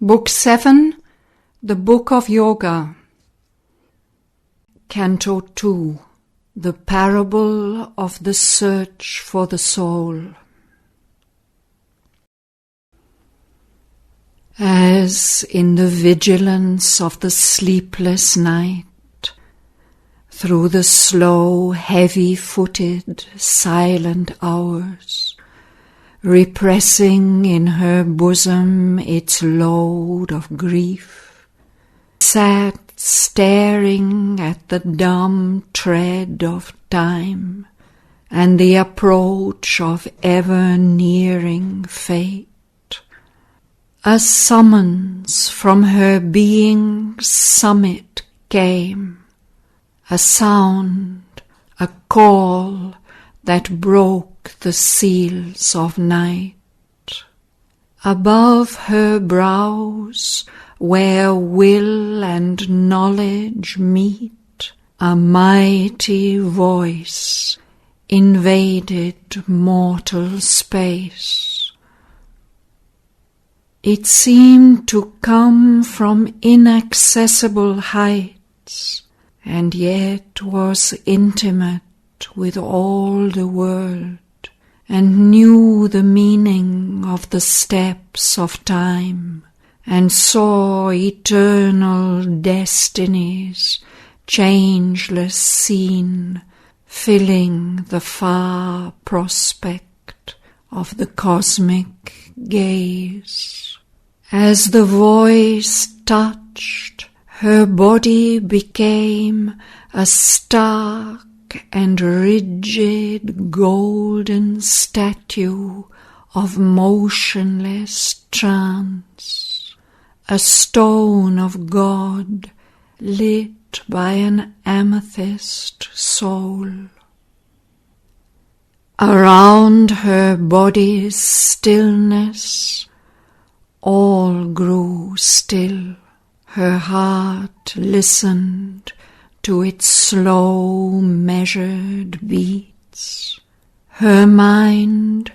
Book 7, The Book of Yoga. Canto 2, The Parable of the Search for the Soul. As in the vigilance of the sleepless night, through the slow, heavy-footed, silent hours, repressing in her bosom its load of grief, sat staring at the dumb tread of time and the approach of ever-nearing fate. A summons from her being's summit came, a sound, a call that broke the seals of night. Above her brows, where will and knowledge meet, a mighty voice invaded mortal space. It seemed to come from inaccessible heights, and yet was intimate with all the world, and knew the meaning of the steps of time, and saw eternal destinies, changeless seen, filling the far prospect of the cosmic gaze. As the voice touched, her body became a stark and rigid golden statue of motionless trance, a stone of God lit by an amethyst soul. Around her body's stillness all grew still. Her heart listened to its slow measured beats. Her mind,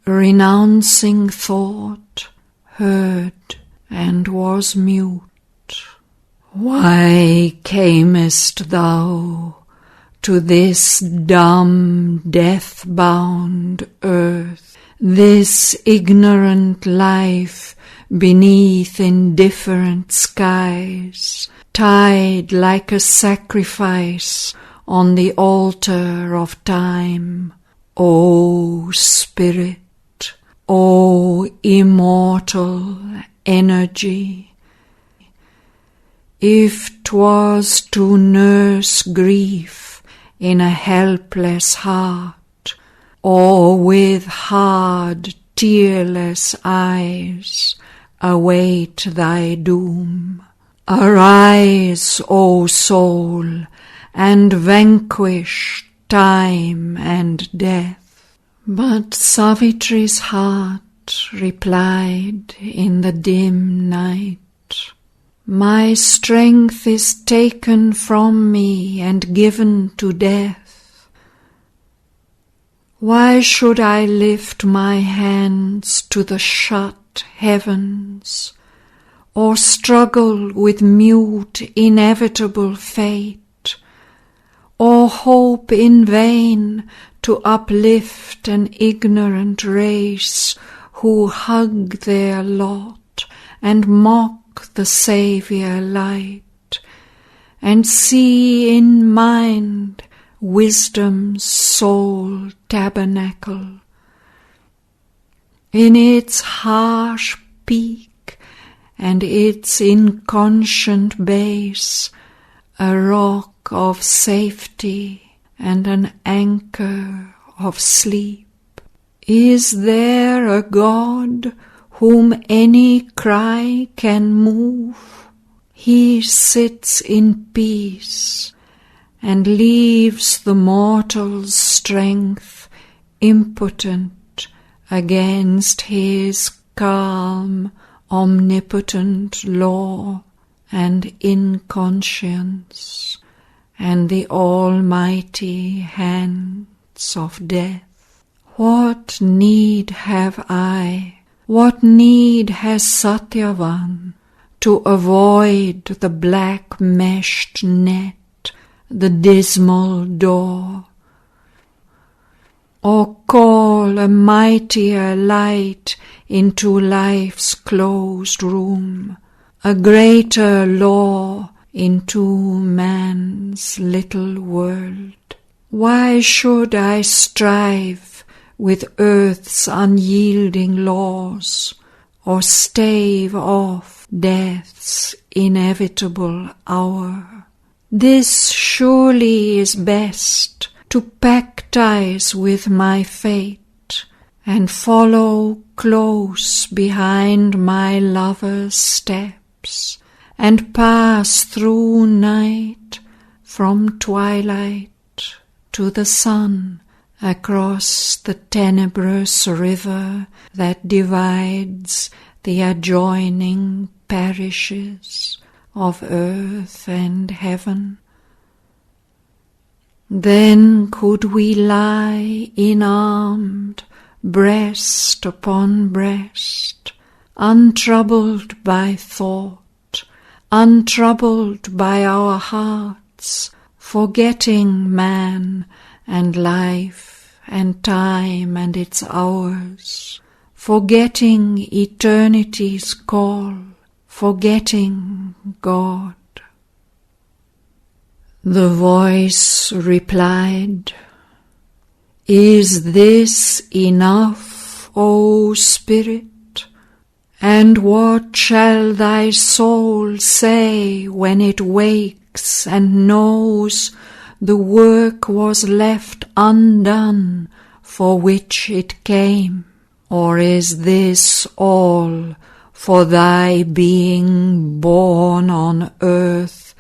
renouncing thought, heard and was mute. Why camest thou to this dumb, death-bound earth, this ignorant life beneath indifferent skies, tied like a sacrifice on the altar of time? O Spirit, O immortal energy, if 'twas to nurse grief in a helpless heart, or with hard, tearless eyes await thy doom, arise, O soul, and vanquish time and death. But Savitri's heart replied in the dim night, my strength is taken from me and given to death. Why should I lift my hands to the shut heavens, or struggle with mute inevitable fate, or hope in vain to uplift an ignorant race who hug their lot and mock the Saviour light, and see in mind wisdom's sole tabernacle, in its harsh peak and its inconscient base, a rock of safety and an anchor of sleep? Is there a God whom any cry can move? He sits in peace and leaves the mortal's strength impotent against his calm, omnipotent law and inconscience and the almighty hands of death. What need have I? What need has Shraddhavan to avoid the black meshed net, the dismal door, or call a mightier light into life's closed room, a greater law into man's little world. Why should I strive with earth's unyielding laws, or stave off death's inevitable hour? This surely is best, to pactize with my fate, and follow close behind my lover's steps, and pass through night from twilight to the sun, across the tenebrous river that divides the adjoining parishes of earth and heaven. Then could we lie enarmed, breast upon breast, untroubled by thought, untroubled by our hearts, forgetting man and life and time and its hours, forgetting eternity's call, forgetting God. The voice replied, "Is this enough, O Spirit? And what shall thy soul say when it wakes and knows the work was left undone for which it came? Or is this all for thy being born on earth,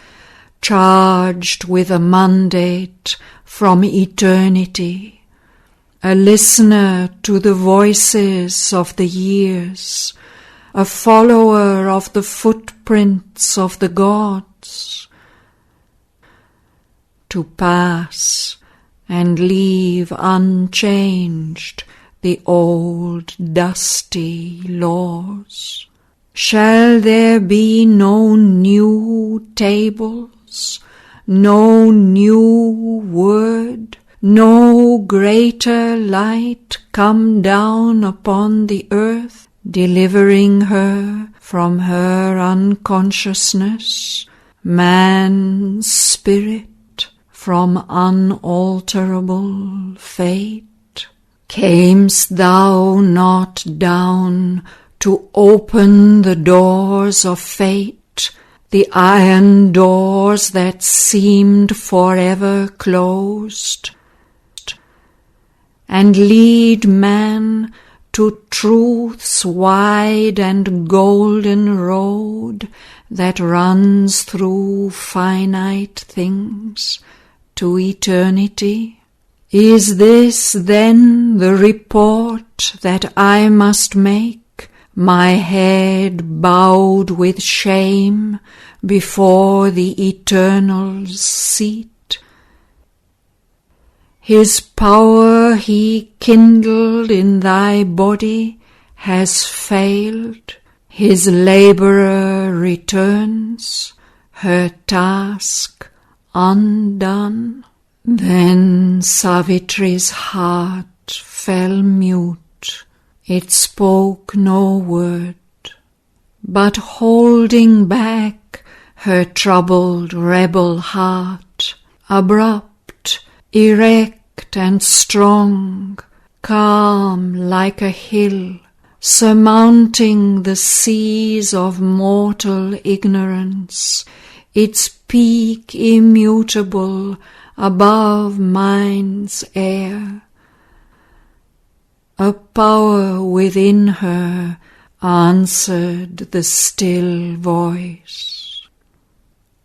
charged with a mandate from eternity, a listener to the voices of the years, a follower of the footprints of the gods, to pass and leave unchanged the old dusty laws? Shall there be no new tables, no new word, no greater light come down upon the earth, delivering her from her unconsciousness, man's spirit from unalterable fate? Camest thou not down to open the doors of fate, the iron doors that seemed forever closed, and lead man to truth's wide and golden road that runs through finite things to eternity? Is this then the report that I must make, my head bowed with shame before the Eternal's seat? His power he kindled in thy body has failed, his labourer returns, her task undone. Then Savitri's heart fell mute, it spoke no word, but holding back her troubled rebel heart, abrupt, erect and strong, calm like a hill, surmounting the seas of mortal ignorance, its peak immutable above mind's air. A power within her answered the still voice.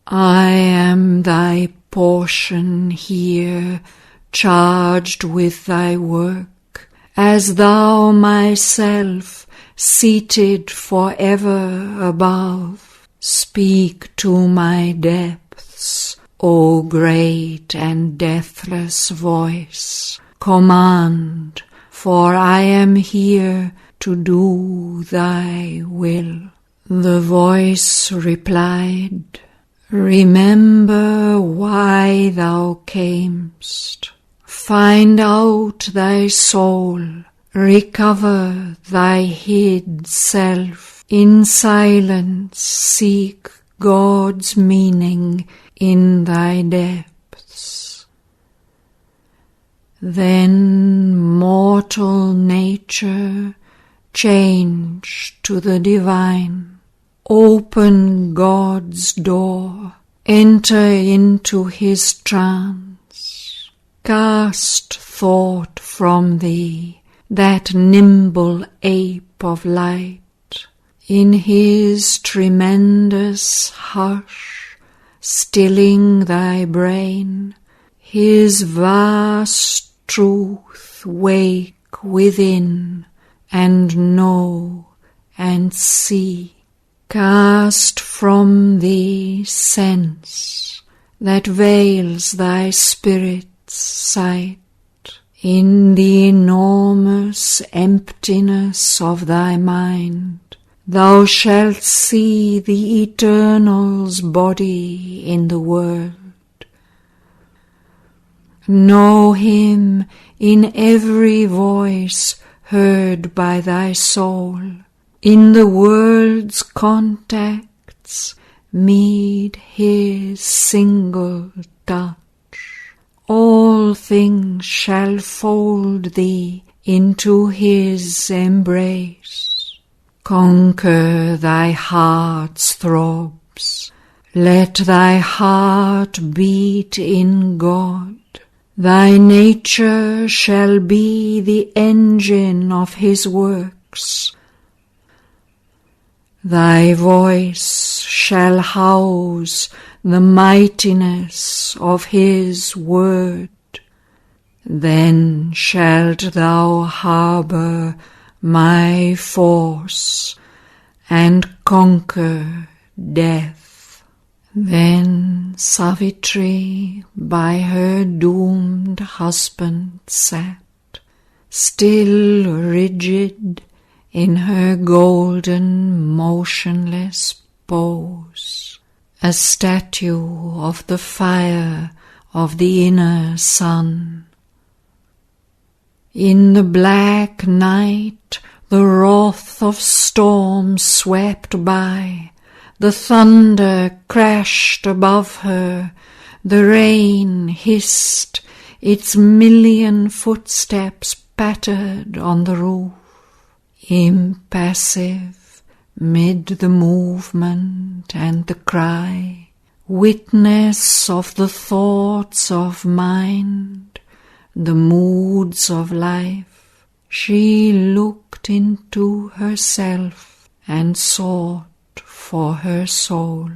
I am thy portion here, charged with thy work, as thou myself, seated forever above. Speak to my depths, O great and deathless voice. Command, for I am here to do thy will. The voice replied, "Remember why thou camest. Find out thy soul, recover thy hid self. In silence seek God's meaning in thy depths. Then mortal nature change to the divine. Open God's door, enter into his trance. Cast thought from thee, that nimble ape of light. In his tremendous hush, stilling thy brain, his vast truth wake within, and know and see. Cast from thee sense that veils thy spirit's sight. In the enormous emptiness of thy mind, thou shalt see the Eternal's body in the world. Know him in every voice heard by thy soul. In the world's contacts meet his single touch. All things shall fold thee into his embrace. Conquer thy heart's throbs. Let thy heart beat in God. Thy nature shall be the engine of his works. Thy voice shall house the mightiness of his word. Then shalt thou harbour my force and conquer death. Then Savitri by her doomed husband sat, still rigid in her golden motionless pose, a statue of the fire of the inner sun. In the black night the wrath of storm swept by, the thunder crashed above her, the rain hissed, its million footsteps pattered on the roof. Impassive, mid the movement and the cry, witness of the thoughts of mind, the moods of life, she looked into herself and sought for her soul.